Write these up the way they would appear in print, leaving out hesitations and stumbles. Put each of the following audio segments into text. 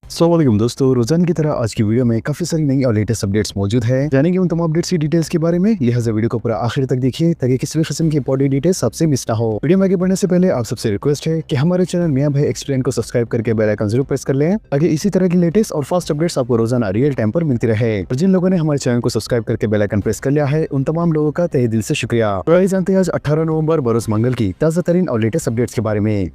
अस्सलामुअलैकुम दोस्तों, रोजाना की तरह आज की वीडियो में काफी सारी नई और लेटेस्ट अपडेट्स मौजूद है। जानेंगे उन तमाम अपडेट्स की डिटेल्स के बारे में, लिहाजा वीडियो को पूरा आखिर तक देखिए ताकि किसी भी किस्म की इंपॉर्टेंट डिटेल्स आपसे मिस ना हो। वीडियो में आगे बढ़ने से पहले आप सबसे रिक्वेस्ट है कि हमारे चैनल मियां भाई एक्सप्लेन को सब्सक्राइब करके बेल आइकन जरूर प्रेस कर लें ताकि इसी तरह की लेटेस्ट और फास्ट अपडेट्स आपको रोजाना रियल टाइम पर मिलती रहे। और जिन लोगों ने हमारे चैनल को सब्सक्राइब करके बेल आइकन प्रेस कर लिया है उन तमाम लोगों का तहे दिल से शुक्रिया। तो आइए जानते हैं आज 18 नवंबर बरोज मंगल की ताज़ा तरीन और लेटेस्ट अपडेट्स के बारे में।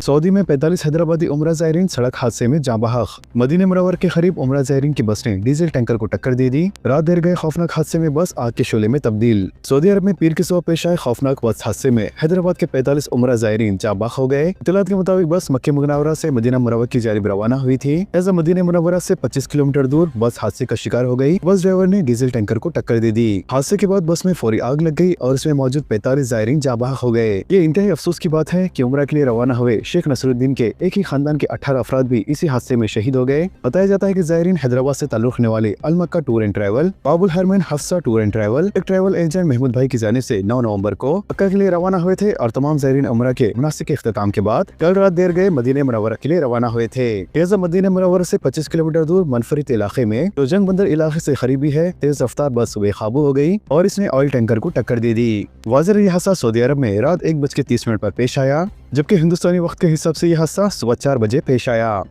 सऊदी में 45 हैदराबादी उमरा ज़ायरीन सड़क हादसे में जाँ बहक। मदीने मुनव्वर के करीब उमरा ज़ायरीन की बस ने डीजल टैंकर को टक्कर दे दी। रात देर गए खौफनाक हादसे में बस आग के शोले में तब्दील। सऊदी अरब में पीर की सुबह पेश आए खौफनाक बस हादसे में हैदराबाद के 45 उमरा ज़ायरीन जाँ बहक हो गए। इत्तलात के मुताबिक बस मक्के मुनव्वरा से मदीना मुनव्वर की जानिब रवाना हुई थी। ऐसा मदीने मुनव्वरा से 25 किलोमीटर दूर बस हादसे का शिकार हो गई। बस ड्राइवर ने डीजल टैंकर को टक्कर दे दी। हादसे के बाद बस में फौरी आग लग गई और इसमें मौजूद 45 ज़ायरीन जाँ बहक हो गए। ये इंतहाई अफसोस की बात है कि उमरा के लिए रवाना हुए शेख नसरुद्दीन के एक ही खानदान के 18 अफराद भी इसी हादसे में शहीद हो गए। बताया जाता है कि ज़ायरीन हैदराबाद से ताल्लुक रखने वाले Al Makkah tour and travel, Babul Harmain Hafsa tour and travel, एक ट्रैवल एजेंट महमूद भाई की जानिब से 9 नवंबर को मक्का के लिए रवाना हुए थे और तमाम ज़ायरीन उमरा के मुनासिक के इख्तिताम के बाद कल रात देर गए मदीने मुनव्वरा के लिए रवाना हुए थे। लिहाजा मदीने मुनव्वरा से 25 किलोमीटर दूर मनफरिद इलाके में जो जंग बंदर इलाके से करीबी है, तेज रफ्तार बस बेकाबू हो गई और इसने ऑयल टैंकर को टक्कर दे दी। वाज़ेह यह हादसा सऊदी अरब में रात 1:30 पर पेश आया, जबकि हिंदुस्तानी वक्त के हिसाब से यह हादसा सुबह 4 बजे पेश आया।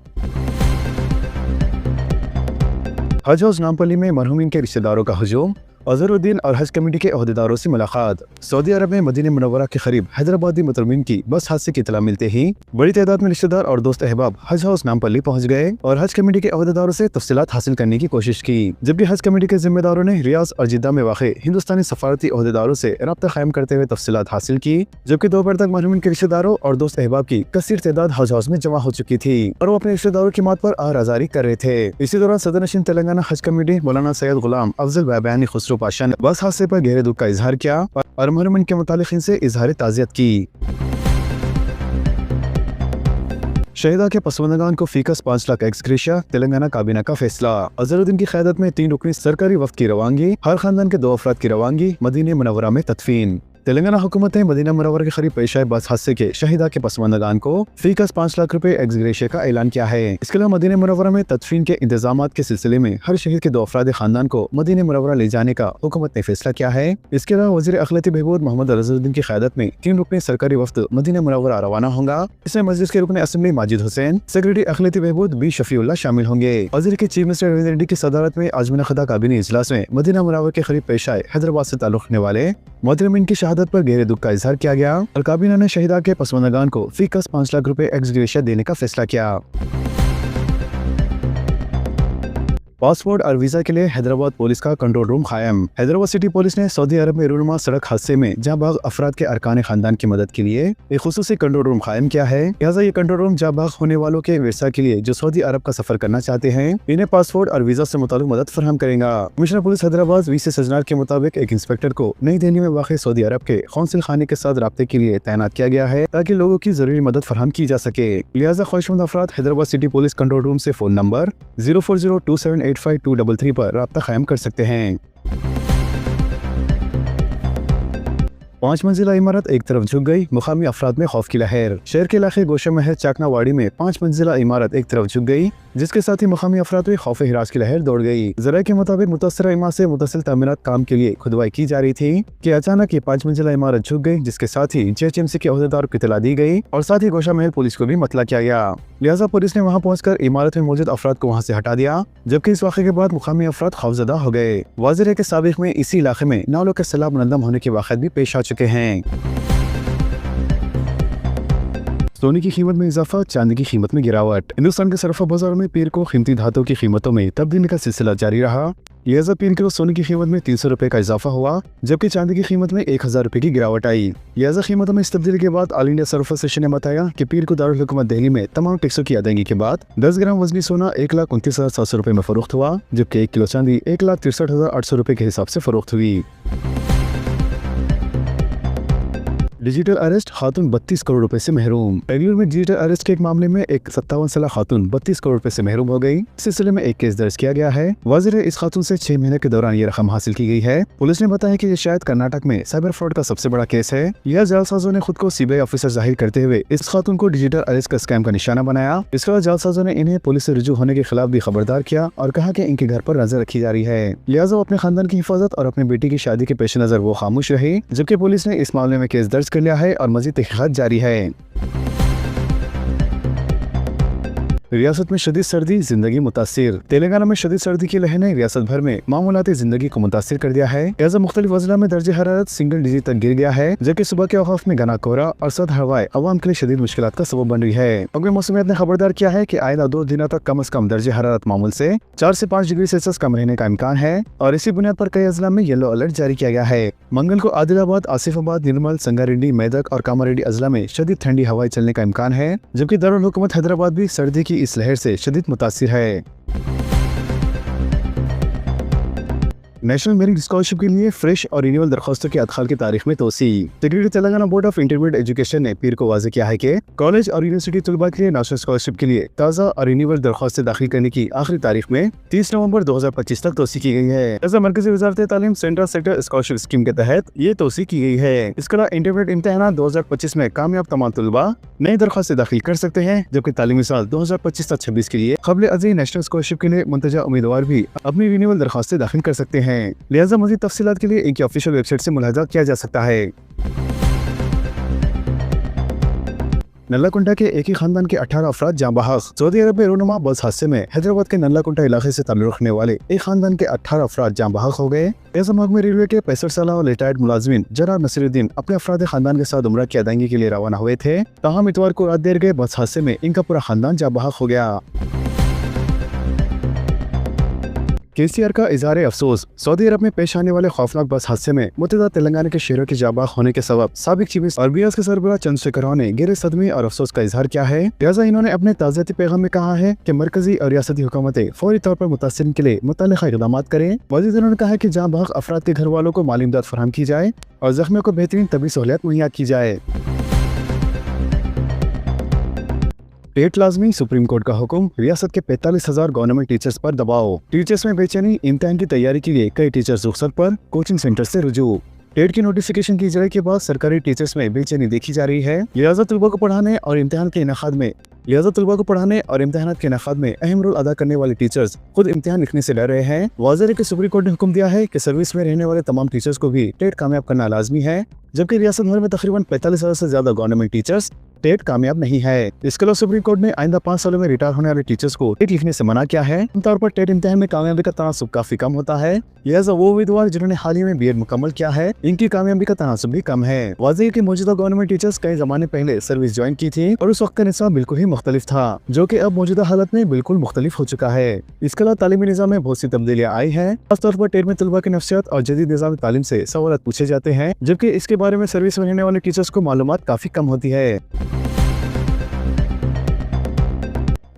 हज हाउस नामपल्ली में मरहूमीन के रिश्तेदारों का हुजूम, अजहरुद्दीन और हज कमेटी के अहदेदारों से मुलाकात। सऊदी अरब में मदीने मुनव्वरा के करीब हैदराबादी मुतरमीन की बस हादसे की इत्तला मिलते ही बड़ी तादाद में रिश्तेदार और दोस्त अहबाब हज हाउस नामपल्ली पहुंच गए और हज कमेटी के अहदेदारों से तफसीलात हासिल करने की कोशिश की। जबकि हज कमेटी के जिम्मेदारों ने रियाज और जिद्दा में वाक़ हिंदुस्तानी सफारती अहदेदारों से रब्ता कायम करते हुए तफसीलात हासिल की। जबकि दोपहर तक मरहूमीन के रिश्तेदारों और दोस्त अहबाब की कसीर तादाद हज हाउस में जमा हो चुकी थी और वो अपने रिश्तेदारों की मौत पर आराज़ारी कर रहे थे। इसी दौरान सदर नशीन तेलंगाना हज कमेटी मौलाना सैयद गुलाम अफजल बयानी खुसरो पाशा ने बस हादसे पर गहरे दुख का इजहार किया और मरहूमीन के मुतालिकीन से इजहार ताज़ियत की। शहीदा के पसमानदान को faeces 5 lakh x gratia, Telangana काबीना का फैसला। अजहरुद्दीन की क़यादत में 3 रुकनी सरकारी वफ्द की रवानगी, हर खानदान के 2 अफराद की रवानगी, मदीने मुनव्वरा में तदफीन। तेलंगाना हुकूमत ने मदीना मुनव्वरा के करीब पेश आए बस हादसे के शहीदा के पसमानदान को फीकस 5 लाख रुपए एक्स ग्रेशिया का ऐलान किया है। इसके अलावा मदीने मुनव्वरा में तदफीन के इंतजामात के सिलसिले में हर शहीद के 2 अफराद खानदान को मदीने मुनव्वरा ले जाने का हुकूमत ने फैसला किया है। इसके अलावा वज़ीर अखिलती बहबूद मोहम्मद अजहरुद्दीन की क़यादत में 3 रुकनी सरकारी वफ्द मदीने मुनव्वरा रवाना होगा। इसमें मजलिस के रुकन असम्बली माजिद हुसैन, सेक्रेटरी अखिलती बहबूद बी शफीउल्लाह शामिल होंगे। वज़ीर के चीफ मिनिस्टर रवींद्र रेड्डी की सदारत में आज मुनक़दा काबीना इजलास में मदीना मुनव्वरा के करीब पेश आए हैदराबाद से ताल्लुक़ रखने वाले मोहतरमीन की शहादत पर गहरे दुख का इजहार किया गया और काबीना ने शहीदा के पसमानदान को फीकस 5 लाख रुपए एक्स ग्रेशिया देने का फैसला किया। पासपोर्ट और वीजा के लिए हैदराबाद पुलिस का कंट्रोल रूम कायम। हैदराबाद सिटी पुलिस ने सऊदी अरब में रूनुमा सड़क हादसे में जाँ बहक अफराद के अरकान खानदान की मदद के लिए एक खुसूसी कंट्रोल रूम कायम किया है। लिहाजा ये कंट्रोल रूम जाँ बहक होने वालों के विरसा के लिए जो सऊदी अरब का सफर करना चाहते हैं इन्हें पासपोर्ट और वीजा से मुताल्लिक मदद फराहम करेगा। कमिश्नर पुलिस हैदराबाद वी सी सजनार के मुताबिक एक इंस्पेक्टर को नई दिल्ली में वाक़ सऊदी अरब के कौंसिल खाने के साथ राब्ते के लिए तैनात किया गया है ताकि लोगों की जरूरी मदद फराहम की जा सके। लिहाजा ख्वाहिशमंद अफराद Hyderabad city police control room से फ़ोन नंबर 0402785233 पर राब्ता कायम कर सकते हैं। 5 मंजिला इमारत एक तरफ झुक गई, मुकामी अफराद में खौफ की लहर। शहर के इलाके गोशा महल चाकनावाड़ी में 5 मंजिला इमारत एक तरफ झुक गई, जिसके साथ ही मुकामी अफराद में खौफ हिरास की लहर दौड़ गई। ज़राए के मुताबिक मुतासरा इमारत से मुतसिल तामीरात काम के लिए खुदवाई की जा रही थी कि अचानक ये 5 मंजिला इमारत झुक गई, जिसके साथ ही JHMC के अहदेदारों को इत्तला दी गई और साथ ही गोशा महल पुलिस को भी मतला किया गया। लिहाजा पुलिस ने वहां पहुंचकर इमारत में मौजूद अफराद को वहां से हटा दिया, जबकि इस वाक़े के बाद मुकामी अफराद खौफजदा हो गए। वाज़ेह है कि साबिक़ में इसी इलाके में नालों के सैलाब मुनद्दम होने के वाक़यात भी पेश आ चुके हैं। सोने की कीमत में इजाफा, चांदी की कीमत में गिरावट। हिंदुस्तान के सरफा बाजार में पीर को कीमती धातुओं की कीमतों में तब्दीली का सिलसिला जारी रहा। लिहाजा पीर किलो सोने की कीमत में 300 रुपए का इजाफा हुआ, जबकि चांदी की कीमत में 1000 रुपए की गिरावट आई। लिहाजा कीमतों में इस तब्दीली के बाद ऑल इंडिया सरफा सेशन ने बताया कि पीर को दारुल हुकूमत दिल्ली में तमाम टैक्सों की अदायगी के बाद 10 ग्राम वजनी सोना 1,29,700 रुपए में फरोख्त हुआ, जबकि 1 किलो चांदी 1,63,800 रुपए के हिसाब से फरोख्त हुई। डिजिटल अरेस्ट, खातून 32 करोड़ रुपए से महरूम। बेंगलुरु में डिजिटल अरेस्ट के एक मामले में एक 57 साल खातून 32 करोड़ रुपए से महरूम हो गई। इस सिलसिले में एक केस दर्ज किया गया है। वाज़ेह है, इस खातून से 6 महीने के दौरान ये रकम हासिल की गई है। पुलिस ने बताया कि ये शायद कर्नाटक में साइबर फ्रॉड का सबसे बड़ा केस है। यह जालसाजों ने खुद को सीबीआई ऑफिसर जाहिर करते हुए इस खातून को डिजिटल अरेस्ट का स्कैम का निशाना बनाया। इसके बाद जालसाजों ने इन्हें पुलिस से रुजू होने के खिलाफ भी खबरदार किया और कहा कि इनके घर पर नजर रखी जा रही है, लिहाजा वो अपने खानदान की हिफाजत और अपनी बेटी की शादी के पेश नजर वो खामोश रही। जबकि पुलिस ने इस मामले में केस दर्ज कर लिया है और मजीद तहकीकात जारी है। रियासत में शदीद सर्दी, जिंदगी मुतासिर। तेलंगाना में शदीद सर्दी की लहर ने रियासत भर में मामूलाती जिंदगी को मुतासिर कर दिया है। लिहाजा मुख्तलिफ अजला में दर्जे हरारत सिंगल डिजिट तक गिर गया है, जबकि सुबह के औकाफ में घना कोहरा और सर्द हवाएं अवाम के लिए शदीद मुश्किलात का सबब बन रही है। मौसमी मौसमियत ने खबरदार किया है कि आइंदा 2 दिनों तक कम अज कम दर्जे हरारत मामूल से 4 से 5 डिग्री सेल्सियस कम रहने का इम्कान है और इसी बुनियाद पर कई अजला में येलो अलर्ट जारी किया गया है। मंगल को आदिलाबाद, आसिफाबाद, निर्मल, संगारेड्डी, मेदक और कामारेड्डी अजला में शदीद ठंडी हवाएं चलने का इम्कान है, जबकि दारुल हुकूमत हैदराबाद भी सर्दी की इस लहर से शदीद मुतासिर है। नेशनल मेरिट स्कॉलरशिप के लिए फ्रेश और रिन्यूअल दरखास्तों की अदखाल की तारीख में तोसी। Secretary Telangana board of intermediate education ने पीर को वाज़ेह किया है कि कॉलेज और यूनिवर्सिटी तलबा के लिए नेशनल स्कॉलरशिप के लिए ताज़ा और रिन्यूअल दरखास्तें दाखिल करने की आखिरी तारीख में 30 नवंबर 2025 तक तोसी की गई है। ऐसा मरकजी वजारत तालीम सेंट्रल सेक्टर स्कॉलरशिप स्कीम के तहत ये तोसी की गई है। इसके अलावा इंटरमीडिएट इम्तिहान 2025 में कामयाब तमाम तलबा नई दरखास्तें दाखिल कर सकते हैं, जबकि तालीमी साल 2025-26 के लिए क़ब्ल अज़ीं नेशनल स्कॉलरशिप के लिए मुंतजा उम्मीदवार भी अपनी रिन्यूअल दरखास्तें दाखिल कर सकते हैं। लिहाजा मज़ीद तफसीलात के लिए इनकी ऑफिशियल वेबसाइट से मुलाहिजा किया जा सकता है। नल्लाकुंटा के एक ही खानदान के 18 अफराद जाँ बहक। सऊदी अरब में रोनुमा बस हादसे में हैदराबाद के नल्लाकुंटा इलाके से ताल्लुक़ रखने वाले एक खानदान के 18 अफराद जाँ बहक हो गए। ऐसा महकमे रेलवे के 65 साल और रिटायर्ड मुलाजमीन जनाब नसीरुद्दीन अपने अफराद खानदान के साथ उम्रा की अदायगी के लिए रवाना हुए थे। ताहम इतवार को रात देर गए बस हादसे में इनका पूरा खानदान जाँ बहक हो गया। केसीआर का इज़हार अफसोस। सऊदी अरब में पेश आने वाले खौफनाक बस हादसे में मुतअद्दिद तेलंगाना के शहरों के जाबाक होने के सबब साबिक चीफ मिनिस्टर और बीएस के सरबराह चंद्रशेखर ने गहरे सदमे और अफसोस का इजहार किया है। लिहाजा इन्होंने अपने ताज़ियती पैगाम में कहा है कि मरकजी और रियासती हुकूमतें फौरी तौर पर मुतासिरीन के लिए मुतल्लिक़ा इक़दाम करें। मज़ीद उन्होंने कहा कि जाँ बहक अफराद के घर वालों को माली इमदाद फराहम की जाए और जख्मियों को बेहतरीन तबी सहूलियत मुहैया की जाए। टेट लाजमी, सुप्रीम कोर्ट का हुक्म। रियासत के 45,000 गवर्नमेंट टीचर्स पर दबाव। टीचर्स में बेचैनी, इम्तिहान की तैयारी के लिए कई टीचर्स रुखसत पर, कोचिंग सेंटर से रुजू। टेट की नोटिफिकेशन की इजारे के बाद सरकारी टीचर्स में बेचैनी देखी जा रही है। लिहाजा तलबा को पढ़ाने और इम्तिहान के इनेकाद में अहम रोल अदा करने वाले टीचर्स खुद इम्तिहान लिखने से डर रहे हैं। वाज़ेह है कि सुप्रीम कोर्ट ने हुक्म दिया है कि सर्विस में रहने वाले तमाम टीचर्स को भी टेट कामयाब करना लाजमी है, जबकि रियासत भर में तकरीबन 45,000 से ज्यादा गवर्नमेंट टीचर्स टेट कामयाब नहीं है। इसके अलावा सुप्रीम कोर्ट ने आइंदा 5 सालों में रिटायर होने वाले टीचर्स को टेट लिखने से मना किया है। आमतौर पर टेट इम्तिहान में कामयाबी का तनासुब काफी कम होता है, लिहाजा वो उम्मीदवार जिन्होंने हाल ही में बीएड मुकम्मल किया है इनकी कामयाबी का तनासुब भी कम है। वाज़ेह है कि मौजूदा गवर्नमेंट टीचर्स कई जमाने पहले सर्विस ज्वाइन की थी और उस वक्त का निसाब बिल्कुल ही मुख्तलिफ था, जो कि अब मौजूदा हालत में बिल्कुल मुख्तलिफ हो चुका है। इसके अलावा तालीमी निज़ाम में बहुत सी तब्दीलियाँ आई हैं। खासतौर पर टेट में तलबा की नफ्सियात और जदीद निज़ाम तालीम से सवालात पूछे जाते हैं, जबकि इसके बारे में सर्विस में रहने वाले टीचर्स को मालूमात काफी कम होती है।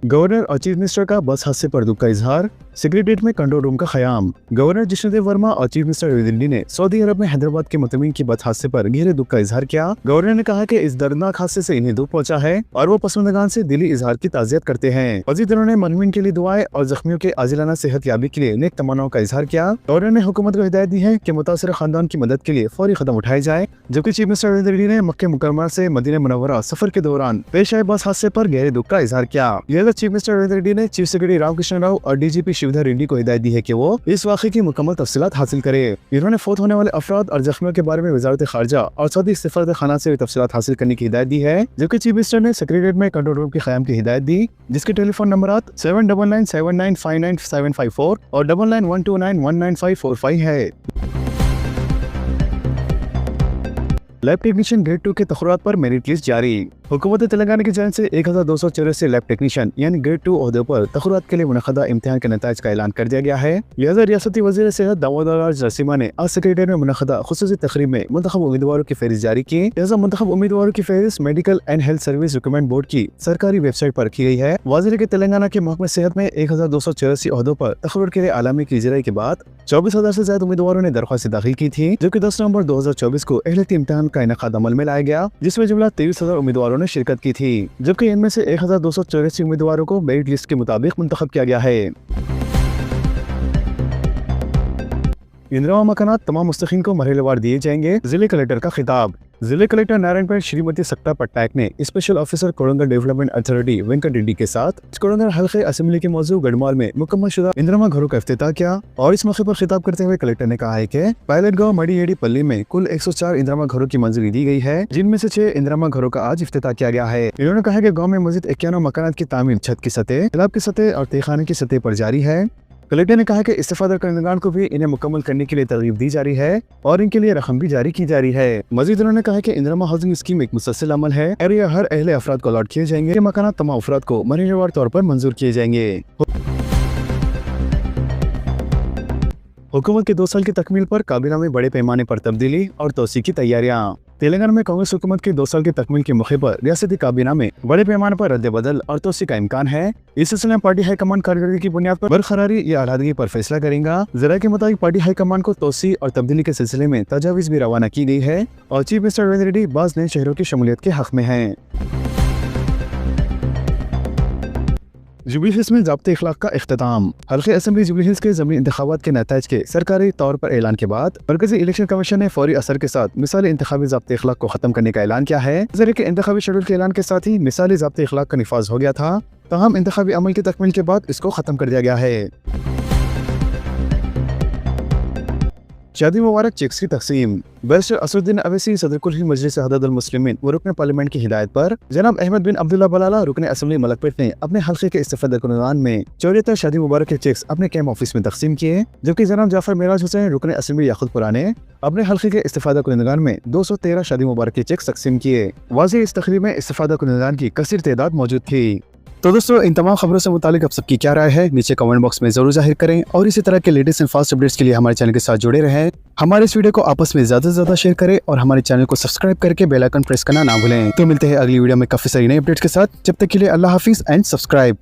गवर्नर और चीफ मिनिस्टर का बस हादसे पर दुख का इजहार। सेक्रेटरीट में कंट्रोल रूम का क़याम। गवर्नर जिष्णुदेव वर्मा और चीफ मिनिस्टर नई दिल्ली ने सऊदी अरब में हैदराबाद के मुतमिन की बस हादसे पर गहरे दुख का इजहार किया। गवर्नर ने कहा कि इस दर्दनाक हादसे से इन्हें दुख पहुंचा है और वो पसमानदगान से दिली इजहार की ताज़ियत करते हैं। मज़ीद उन्होंने मुतमिन के लिए दुआएं और जख्मियों के आजिलाना सेहत याबी के लिए नेक तमन्नाओं का इजहार किया। गवर्नर ने हुकूमत को हिदायत दी है कि मुतासिर खानदान की मदद के लिए फौरी कदम उठाए जाए, जबकि चीफ मिनिस्टर नई दिल्ली ने मक्के मुकर्रमा से मदीना मुनव्वरा सफर के दौरान पेश आए बस हादसे पर गहरे दुख का इजहार किया। लिहाजा चीफ मिनिस्टर नई दिल्ली ने चीफ सेक्रेटरी रामकृष्ण राव और डीजीपी शिवधर रेड्डी को हिदायत दी है कि वो इस वाक़े की मुकम्मल तफसीलात हासिल करे। इन्होंने फौत होने वाले अफराद और जख्मियों के बारे में वज़ारत ख़ारजा और सऊदी सफारत खाना से तफसीलात हासिल करने की हिदायत दी है, जबकि चीफ मिनिस्टर ने सेक्रेटरीट में कंट्रोल रूम के क़याम की हिदायत दी, जिसके टेलीफोन नंबरात 7997959754 और 9912919545 है। लैब टेक्नीशियन ग्रेड 2 के तखरात पर मेरिट लिस्ट जारी। हुकूमत तेलंगाना की जानिब से 1284 लैब टेक्नीशियन यानी ग्रेड 2 ओहदे पर तखरात के लिए मुनक़दा इम्तिहान के नताइज का ऐलान कर दिया गया है। लिहाजा रियासती वज़ीर सेहत दामोदर जसीमा ने आज सेक्रेटरीट में मुनक़दा खुसूसी तकरीब में मुंतखब उम्मीदवारों की फहरिस्त जारी की। लिहाजा मुंतखब उम्मीदवारों की फहरिस्त medical and health service recruitment board की सरकारी वेबसाइट पर रखी गई है। वाज़ेह है कि तेलंगाना के महकमे सेहत में 1284 ओहदों पर तखर्रुर के लिए आलामी की इजराई के बाद 24,000 से ज्यादा उम्मीदवारों ने दरख्वास्त दाखिल की थी, जो कि 10 नवंबर 2024 को अहलियती इम्तिहान का इनेकाद अमल में लाया गया, जिसमें जुमला 23,000 उम्मीदवारों ने शिरकत की थी, जबकि इनमें से 1,284 उम्मीदवारों को मेरिट लिस्ट के मुताबिक मुंतखब किया गया है। इंदिरा मकानात तमाम मुस्तहिकीन को मरहलेवार दिए जाएंगे, जिले कलेक्टर का खिताब। जिले कलेक्टर नारायणपेट श्रीमती सक्ता पट्टायक ने special officer Korondar development authority Venkat Reddy के साथ कोरोंदर हल्के असेंबली के मौजू गढ़माल में मुकम्मल शुदा इंदिरा घरों का इफ्तिताह किया और इस मौके पर खिताब करते हुए कलेक्टर ने कहा है कि पायलट गांव मड़ीहेड़ी पल्ली में कुल 104 इंदिरा घरों की मंजूरी दी गई है, जिनमें से 6 इंदिरा घरों का आज इफ्तिताह किया गया है। इन्होंने कहा कि गाँव में मजीद 51 मकानात की तामीर छत की सतह, तालाब की सतह और तहखाने की सतह पर जारी है। कलेक्टर ने कहा कि इस्तेफादा करनेगान को भी इन्हें मुकम्मल करने के लिए तरगीब दी जा रही है और इनके लिए रकम भी जारी की जा रही है। मजीद उन्होंने कहा कि इंदिरा हाउसिंग स्कीम एक मुसलसल अमल है और यह हर अहले अफराद को अलॉट किए जाएंगे। ये मकानात तमाम अफराद को मरहलेवार तौर पर मंजूर किए जाएंगे। हुकूमत के 2 साल की तकमील पर काबीना में बड़े पैमाने पर तब्दीली और तोसी की तैयारियां। तेलंगाना में कांग्रेस हुकूमत के 2 साल की तकमील के मौके पर रियासती काबीना में बड़े पैमाने पर रद्द बदल और तोसी का इम्कान है। इस सिलसिले में पार्टी हाईकमान कारकर्दगी की बुनियाद पर बरकरारी या अलादगी पर फैसला करेगा। जरा के मुताबिक पार्टी हाईकमान को तोसी और तब्दीली के सिलसिले में तजावीज भी रवाना की गई है और चीफ मिनिस्टर रेवंत रेड्डी बाज़ नए शहरों की शमूलियत के हक में हैं। जुबली हिल्स में ज़ाब्ते इखलाक का इख्तिताम। हल्के असेंबली जुबली हिल्स के ज़मीनी इंतखाबात के नताइज के सरकारी तौर पर ऐलान के बाद मरकजी इलेक्शन कमीशन ने फौरी असर के साथ मिसाली इंतखाबी ज़ाब्ते इखलाक को खत्म करने का ऐलान किया है। ज़रिए के इंतखाबी शेड्यूल के ऐलान के साथ ही मिसाली ज़ाब्ते इखलाक का निफाज हो गया था, तमाम इंतखाबी अमल की तकमील के बाद इसको खत्म कर दिया गया है। शादी मुबारक चेक्स की तकसीम। बैरिस्टर असदुद्दीन अवैसी सदर कुल हिंद मजलिस अहदुल मुस्लिमीन व रुकन पार्लियामेंट की हिदायत पर जनाब अहमद बिन अब्दुल्ला बलाला रुकन असेंबली मलकपेट ने अपने हल्के के इस्तिफादा कुनवान में 74 शादी मुबारक के चेक्स अपने कैंप ऑफिस में तकसीम किए, जबकि जनाब जाफर मेराज हुसैन रुकन असेंबली याकुतपुरा ने अपने हल्के के इस्तिफादा कुनवान में 213 शादी मुबारक के चेक्स तकसीम किए। वाज़ेह इस तकरीब में इस्तिफादा कुनवान की कसीर तादाद मौजूद थी। तो दोस्तों, इन तमाम खबरों से मुतालिक आप सबकी क्या राय है नीचे कमेंट बॉक्स में जरूर जाहिर करें और इसी तरह के लेटेस्ट एंड फास्ट अपडेट्स के लिए हमारे चैनल के साथ जुड़े रहें। हमारे इस वीडियो को आपस में ज्यादा से ज्यादा शेयर करें और हमारे चैनल को सब्सक्राइब करके बेल आइकन प्रेस करना ना भूलें। तो मिलते हैं अगली वीडियो में काफी सारी नई अपडेट्स के साथ। जब तक के लिए अल्लाह हाफिज एंड सब्सक्राइब।